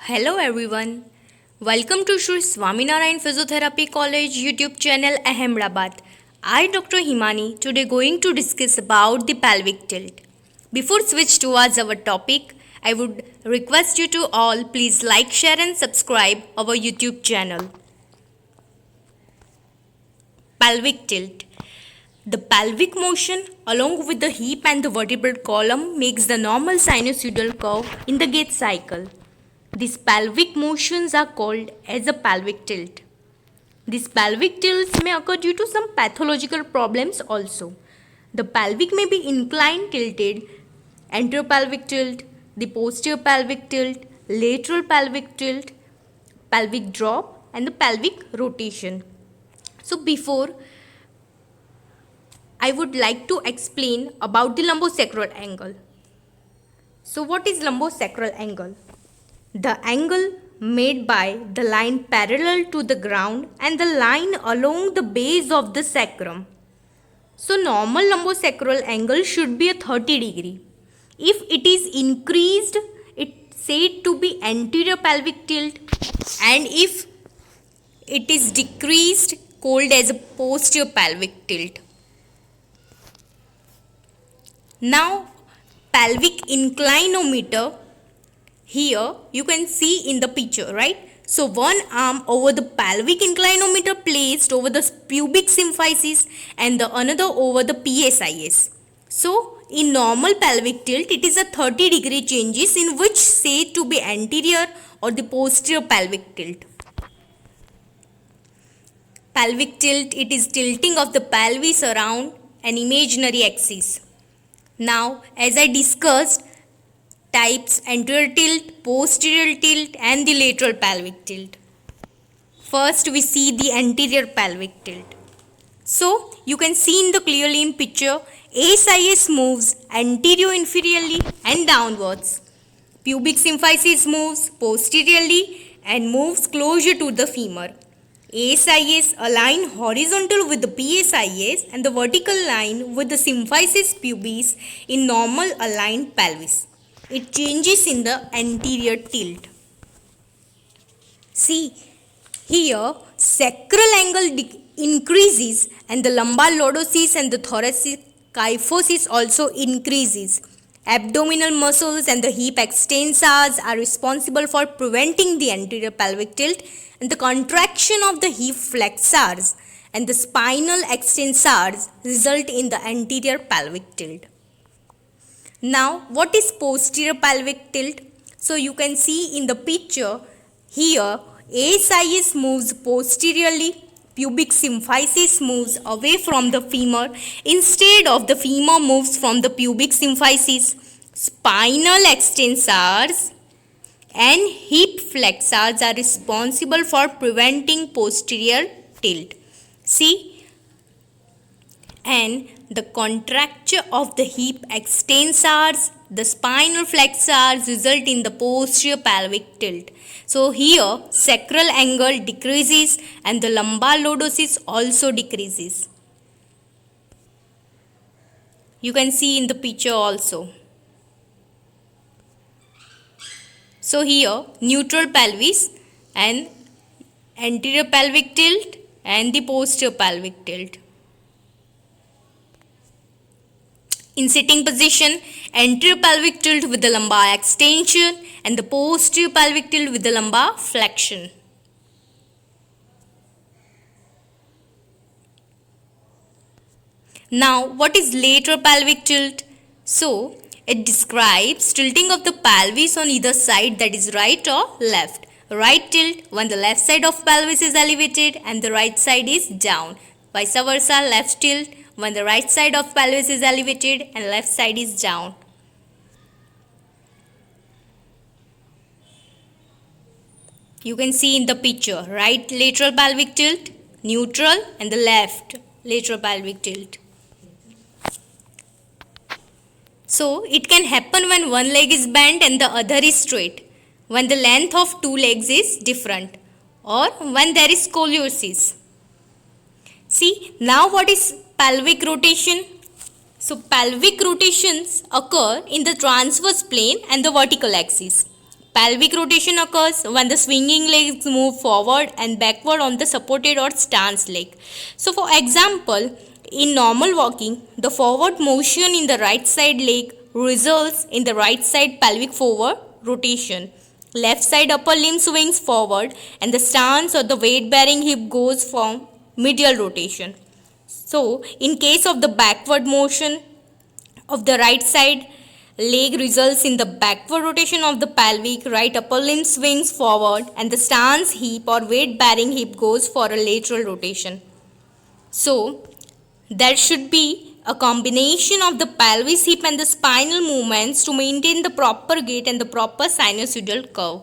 Hello everyone. Welcome to Shri Swaminarayan Physiotherapy College YouTube channel Ahmedabad. I Dr. Himani today going to discuss about the pelvic tilt. Before switch towards our topic, I would request you to all please like, share and subscribe our YouTube channel. Pelvic tilt. The pelvic motion along with the hip and the vertebral column makes the normal sinusoidal curve in the gait cycle. These pelvic motions are called as a pelvic tilt. These pelvic tilts may occur due to some pathological problems also. The pelvic may be inclined tilted, anterior pelvic tilt, the posterior pelvic tilt, lateral pelvic tilt, pelvic drop and the pelvic rotation. So before I would like to explain about the lumbosacral angle. So what is lumbosacral angle? The angle made by the line parallel to the ground and the line along the base of the sacrum. So normal lumbosacral angle should be a 30 degree. If it is increased, it's said to be anterior pelvic tilt, and if it is decreased, called as a posterior pelvic tilt. Now pelvic inclinometer. Here you can see in the picture, right? So one arm over the pelvic inclinometer placed over the pubic symphysis and the another over the PSIS. So in normal pelvic tilt, it is a 30 degree changes in which said to be anterior or the posterior pelvic tilt. Pelvic tilt, it is tilting of the pelvis around an imaginary axis. Now as I discussed, types anterior tilt, posterior tilt and the lateral pelvic tilt. First we see the anterior pelvic tilt. So you can see in the clearly in picture, ASIS moves anterior inferiorly and downwards. Pubic symphysis moves posteriorly and moves closer to the femur. ASIS align horizontal with the PSIS and the vertical line with the symphysis pubis in normal aligned pelvis. It changes in the anterior tilt. See, here sacral angle increases and the lumbar lordosis and the thoracic kyphosis also increases. Abdominal muscles and the hip extensors are responsible for preventing the anterior pelvic tilt, and the contraction of the hip flexors and the spinal extensors result in the anterior pelvic tilt. Now, what is posterior pelvic tilt? So, you can see in the picture here, ASIS moves posteriorly, pubic symphysis moves away from the femur instead of the femur moves from the pubic symphysis. Spinal extensors and hip flexors are responsible for preventing posterior tilt. See, and the contracture of the hip extensors, the spinal flexors result in the posterior pelvic tilt. So here sacral angle decreases and the lumbar lordosis also decreases. You can see in the picture also. So here neutral pelvis and anterior pelvic tilt and the posterior pelvic tilt. In sitting position, anterior pelvic tilt with the lumbar extension and the posterior pelvic tilt with the lumbar flexion. Now, what is lateral pelvic tilt? So, it describes tilting of the pelvis on either side, that is right or left. Right tilt when the left side of pelvis is elevated and the right side is down. Vice versa, left tilt when the right side of pelvis is elevated and left side is down. You can see in the picture, right lateral pelvic tilt, neutral and the left lateral pelvic tilt. So, it can happen when one leg is bent and the other is straight, when the length of two legs is different, or when there is scoliosis. See, now what is pelvic rotation? So pelvic rotations occur in the transverse plane and the vertical axis. Pelvic rotation occurs when the swinging legs move forward and backward on the supported or stance leg. So for example, in normal walking, the forward motion in the right side leg results in the right side pelvic forward rotation. Left side upper limb swings forward and the stance or the weight bearing hip goes from medial rotation. So in case of the backward motion of the right side leg results in the backward rotation of the pelvic, right upper limb swings forward and the stance hip or weight bearing hip goes for a lateral rotation. So there should be a combination of the pelvis, hip and the spinal movements to maintain the proper gait and the proper sinusoidal curve.